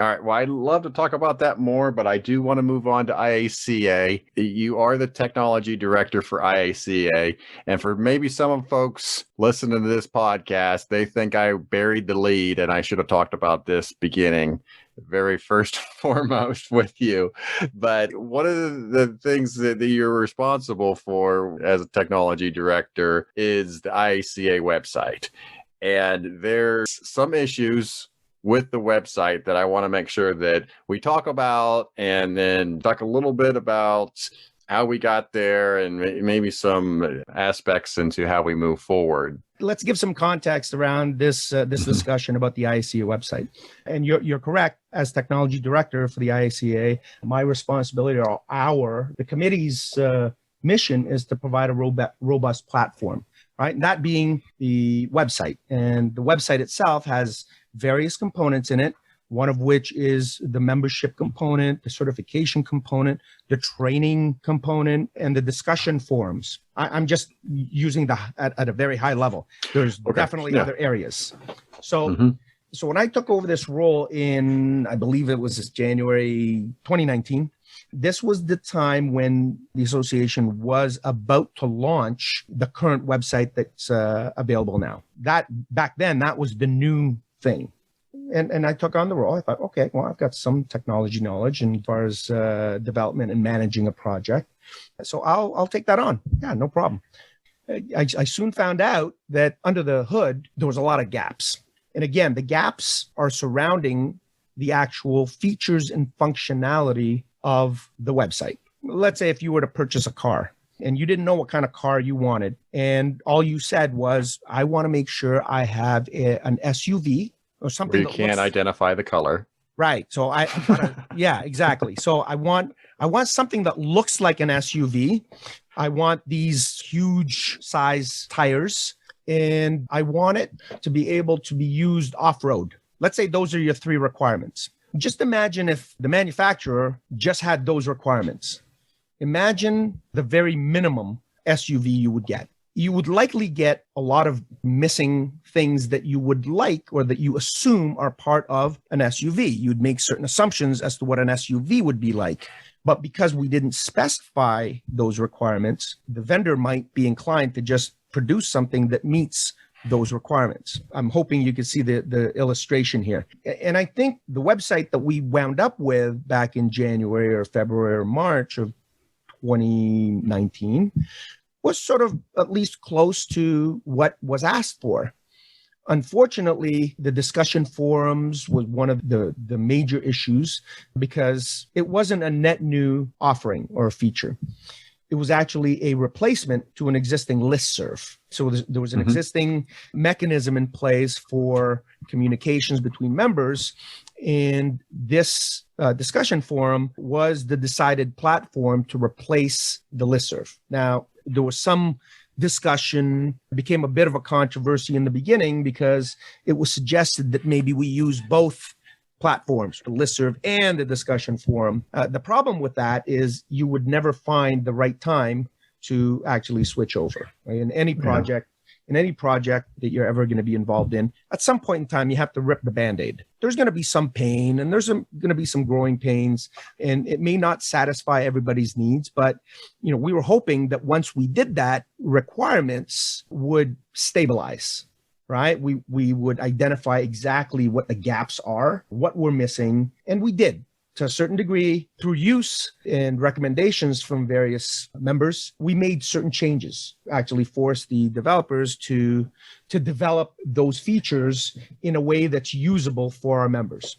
All right. Well, I'd love to talk about that more, but I do want to move on to IACA. You are the technology director for IACA. And for maybe some folks listening to this podcast, they think I buried the lead and I should have talked about this beginning very first and foremost with you. But one of the things that you're responsible for as a technology director is the IACA website. And there's some issues with the website that I want to make sure that we talk about, and then talk a little bit about how we got there and maybe some aspects into how we move forward. Let's give some context around this discussion about the IACA website. And you're correct. As technology director for the IACA, my responsibility, or the committee's mission, is to provide a robust platform, right? And that being the website. And the website itself has various components in it, one of which is the membership component, the certification component, the training component, and the discussion forums. I'm just using at a very high level. There's definitely other areas. So, so when I took over this role in, I believe it was January 2019, this was the time when the association was about to launch the current website that's available now. That back then, that was the new thing. And I took on the role. I thought, okay, well, I've got some technology knowledge as far as development and managing a project. So I'll take that on. Yeah, no problem. I soon found out that under the hood, there was a lot of gaps. And again, the gaps are surrounding the actual features and functionality of the website. Let's say if you were to purchase a car and you didn't know what kind of car you wanted, and all you said was, I want to make sure I have an SUV or something. Where you can't identify the color. Right. So yeah, exactly. So I want something that looks like an SUV. I want these huge size tires, and I want it to be able to be used off-road. Let's say those are your three requirements. Just imagine if the manufacturer just had those requirements. Imagine the very minimum SUV you would get. You would likely get a lot of missing things that you would like or that you assume are part of an SUV. You'd make certain assumptions as to what an SUV would be like. But because we didn't specify those requirements, the vendor might be inclined to just produce something that meets those requirements. I'm hoping you can see the illustration here. And I think the website that we wound up with back in January or February or March of 2019 was sort of at least close to what was asked for. Unfortunately, the discussion forums was one of the major issues because it wasn't a net new offering or a feature. It was actually a replacement to an existing listserv. So there was an existing mechanism in place for communications between members. And this discussion forum was the decided platform to replace the listserv. Now, there was some discussion, became a bit of a controversy in the beginning because it was suggested that maybe we use both platforms, the listserv and the discussion forum. The problem with that is you would never find the right time to actually switch over. Right? In any project that you're ever going to be involved in, at some point in time, you have to rip the Band-Aid. There's going to be some pain and there's going to be some growing pains, and it may not satisfy everybody's needs. But, we were hoping that once we did that, requirements would stabilize. Right? We would identify exactly what the gaps are, what we're missing, and we did. To a certain degree, through use and recommendations from various members, we made certain changes, actually forced the developers to develop those features in a way that's usable for our members.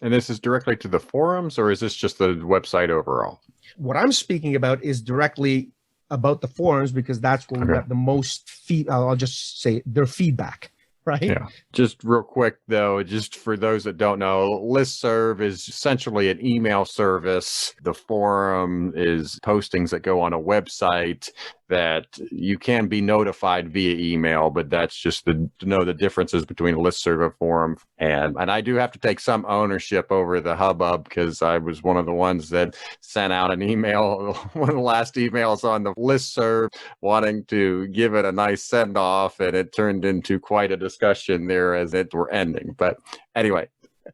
And this is directly to the forums, or is this just the website overall? What I'm speaking about is directly about the forums because that's where we got the most I'll just say their feedback. Right. Yeah. Just real quick, though, just for those that don't know, listserv is essentially an email service. The forum is postings that go on a website that you can be notified via email, but that's just to know the differences between a listserv and forum. And I do have to take some ownership over the hubbub because I was one of the ones that sent out an email, one of the last emails on the listserv, wanting to give it a nice send off, and it turned into quite a discussion there as it were ending. But anyway,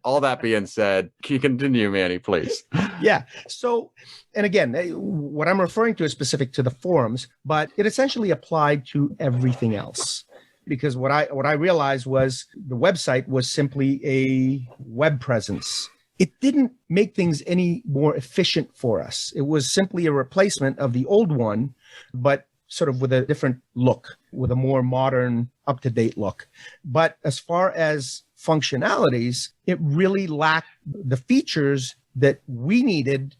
All that being said, can you continue, Manny, please? Yeah. So, and again, what I'm referring to is specific to the forums, but it essentially applied to everything else. Because what I realized was the website was simply a web presence. It didn't make things any more efficient for us. It was simply a replacement of the old one, but sort of with a different look, with a more modern, up-to-date look. But as far as functionalities, it really lacked the features that we needed,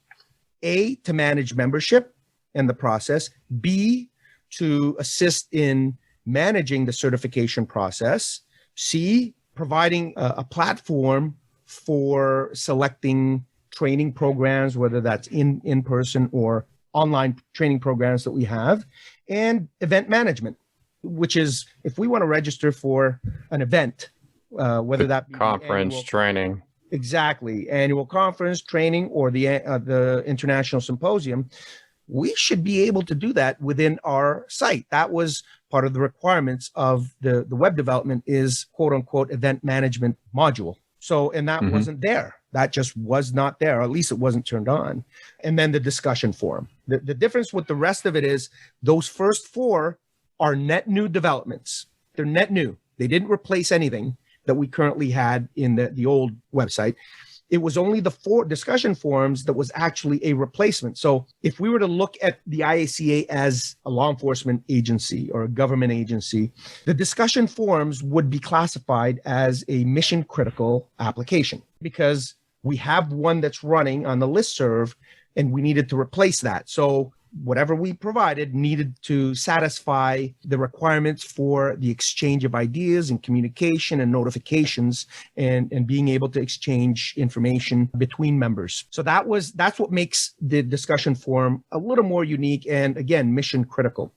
A, to manage membership and the process, B, to assist in managing the certification process, C, providing a platform for selecting training programs, whether that's in person or online training programs that we have, and event management, which is if we want to register for an event, whether that be conference, training. Exactly. Annual conference, training, or the international symposium, we should be able to do that within our site. That was part of the requirements of the web development is quote unquote event management module. So, and that wasn't there. That just was not there, or at least it wasn't turned on. And then the discussion forum. The difference with the rest of it is those first four are net new developments. They're net new. They didn't replace anything that we currently had in the old website. It was only the four discussion forums that was actually a replacement. So if we were to look at the IACA as a law enforcement agency or a government agency, the discussion forums would be classified as a mission critical application because we have one that's running on the listserv and we needed to replace that. So whatever we provided needed to satisfy the requirements for the exchange of ideas and communication and notifications and being able to exchange information between members. So that's what makes the discussion forum a little more unique and again, mission critical.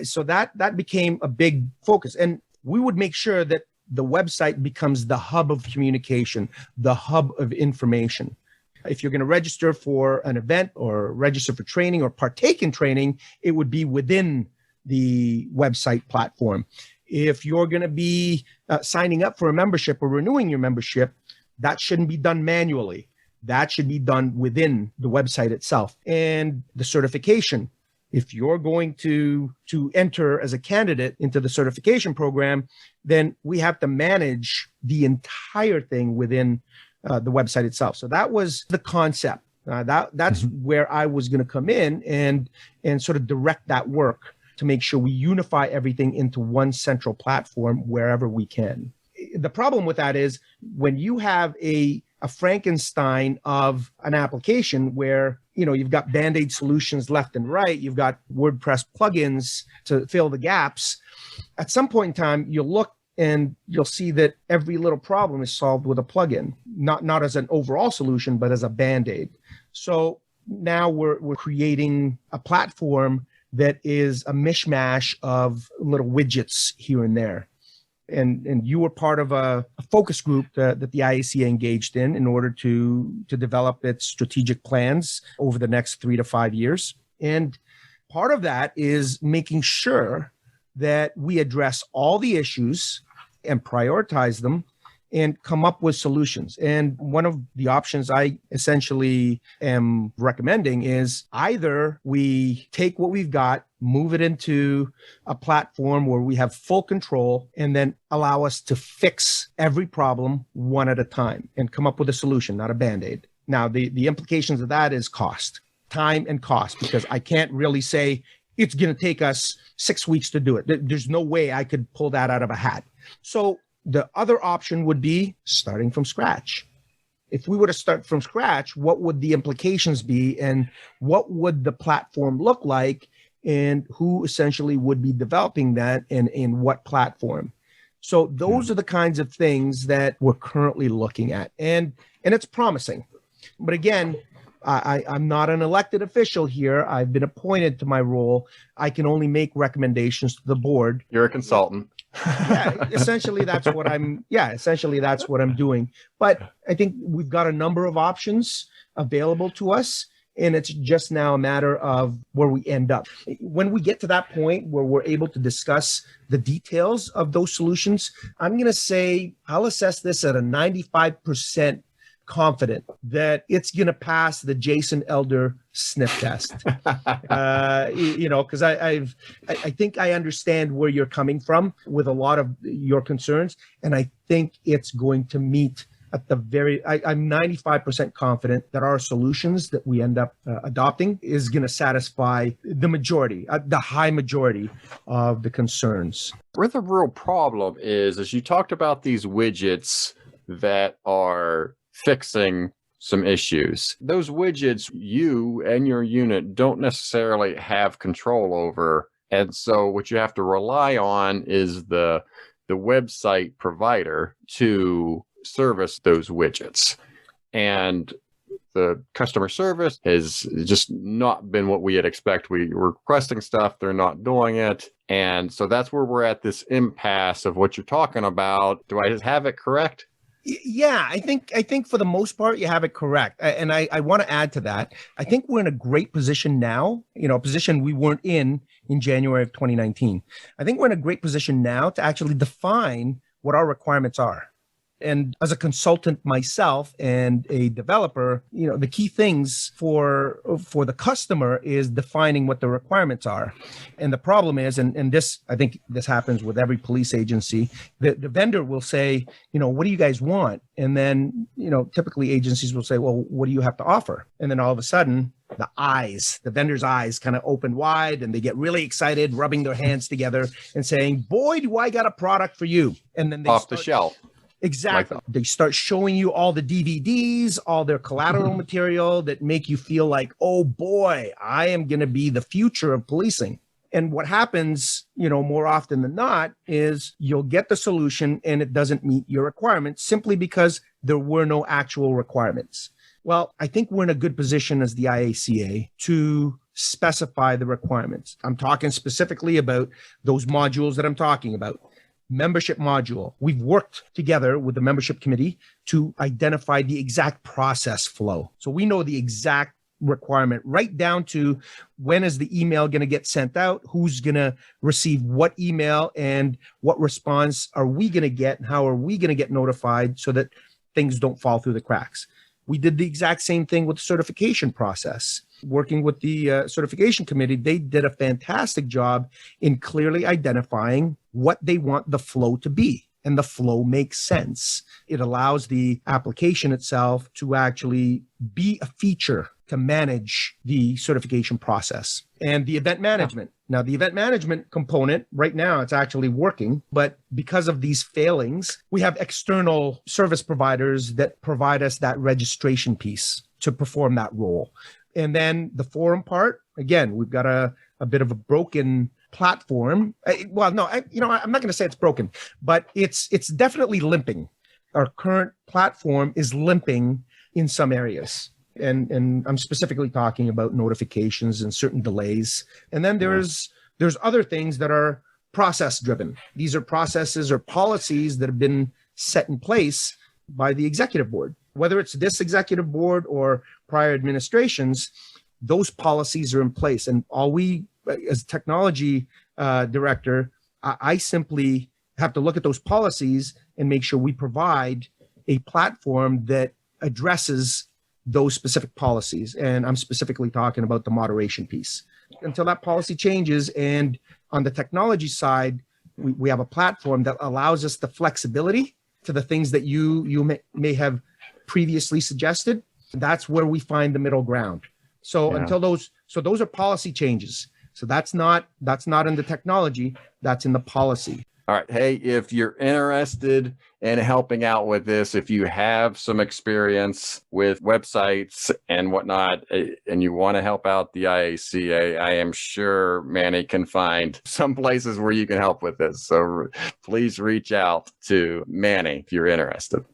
So that became a big focus. And we would make sure that the website becomes the hub of communication, the hub of information. If you're going to register for an event or register for training or partake in training, it would be within the website platform. If you're going to be signing up for a membership or renewing your membership, that shouldn't be done manually. That should be done within the website itself. And the certification, if you're going to enter as a candidate into the certification program, then we have to manage the entire thing within the website itself. So that was the concept. That's where I was going to come in and sort of direct that work to make sure we unify everything into one central platform wherever we can. The problem with that is when you have a Frankenstein of an application where, you know, you've got Band-Aid solutions left and right, you've got WordPress plugins to fill the gaps. At some point in time, you'll look and you'll see that every little problem is solved with a plugin, not as an overall solution, but as a Band-Aid. So now we're creating a platform that is a mishmash of little widgets here and there. And you were part of a focus group that the IACA engaged in order to develop its strategic plans over the next 3 to 5 years. And part of that is making sure that we address all the issues and prioritize them and come up with solutions. And one of the options I essentially am recommending is either we take what we've got, move it into a platform where we have full control, and then allow us to fix every problem one at a time and come up with a solution, not a Band-Aid. Now, the implications of that is cost, time and cost, because I can't really say it's going to take us 6 weeks to do it. There's no way I could pull that out of a hat. So the other option would be starting from scratch. If we were to start from scratch, what would the implications be and what would the platform look like and who essentially would be developing that and in what platform? So those are the kinds of things that we're currently looking at. And it's promising. But again, I'm not an elected official here. I've been appointed to my role. I can only make recommendations to the board. You're a consultant. Essentially that's what I'm doing. But I think we've got a number of options available to us. And it's just now a matter of where we end up. When we get to that point where we're able to discuss the details of those solutions, I'm going to say I'll assess this at a 95% confident that it's going to pass the Jason Elder sniff test. Because I think I understand where you're coming from with a lot of your concerns, and I think it's going to meet at the I'm 95% confident that our solutions that we end up adopting is going to satisfy the majority, the high majority of the concerns. Where the real problem is you talked about these widgets that are fixing some issues. Those widgets you and your unit don't necessarily have control over. And so what you have to rely on is the website provider to service those widgets. And the customer service has just not been what we had expected. We were requesting stuff, they're not doing it. And so that's where we're at, this impasse of what you're talking about. Do I have it correct? Yeah, I think for the most part, you have it correct. And I want to add to that. I think we're in a great position now, a position we weren't in January of 2019. I think we're in a great position now to actually define what our requirements are. And as a consultant myself and a developer, the key things for the customer is defining what the requirements are. And the problem is, and this, I think this happens with every police agency, the vendor will say, what do you guys want? And then, typically agencies will say, well, what do you have to offer? And then all of a sudden, the vendor's eyes kind of open wide and they get really excited, rubbing their hands together and saying, boy, do I got a product for you. And then they off the shelf. Exactly. Like they start showing you all the DVDs, all their collateral material that make you feel like, oh boy, I am going to be the future of policing. And what happens, more often than not, is you'll get the solution and it doesn't meet your requirements simply because there were no actual requirements. Well, I think we're in a good position as the IACA to specify the requirements. I'm talking specifically about those modules that I'm talking about. Membership module. We've worked together with the membership committee to identify the exact process flow. So we know the exact requirement right down to when is the email going to get sent out, who's going to receive what email, and what response are we going to get, and how are we going to get notified so that things don't fall through the cracks. We did the exact same thing with the certification process. Working with the certification committee, they did a fantastic job in clearly identifying what they want the flow to be. And the flow makes sense. It allows the application itself to actually be a feature to manage the certification process. And the event management. Now, the event management component, right now, it's actually working. But because of these failings, we have external service providers that provide us that registration piece to perform that role. And then the forum part, again, we've got a bit of a broken platform. I'm not going to say it's broken, but it's definitely limping. Our current platform is limping in some areas. And I'm specifically talking about notifications and certain delays. And then there's other things that are process driven. These are processes or policies that have been set in place by the executive board. Whether it's this executive board or prior administrations, those policies are in place. And all we, as technology director, I simply have to look at those policies and make sure we provide a platform that addresses those specific policies. And I'm specifically talking about the moderation piece. Until that policy changes, and on the technology side, we have a platform that allows us the flexibility to the things that you may have previously suggested. That's where we find the middle ground. So until those are policy changes. So that's not in the technology, that's in the policy. All right. Hey, if you're interested in helping out with this, if you have some experience with websites and whatnot, and you want to help out the IACA, I am sure Manny can find some places where you can help with this. So please reach out to Manny if you're interested.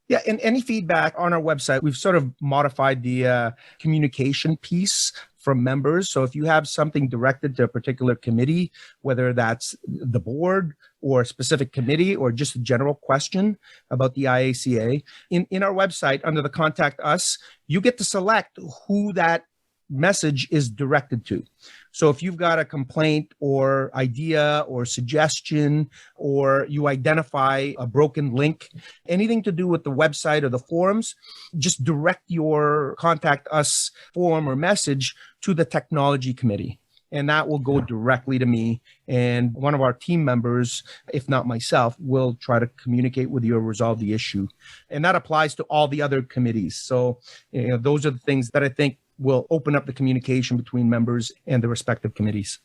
Yeah, and any feedback on our website, we've sort of modified the communication piece from members. So if you have something directed to a particular committee, whether that's the board or a specific committee or just a general question about the IACA, in our website under the Contact Us, you get to select who that message is directed to. So if you've got a complaint or idea or suggestion, or you identify a broken link, anything to do with the website or the forums, just direct your contact us form or message to the technology committee. And that will go directly to me. And one of our team members, if not myself, will try to communicate with you or resolve the issue. And that applies to all the other committees. So, those are the things that I think will open up the communication between members and the respective committees.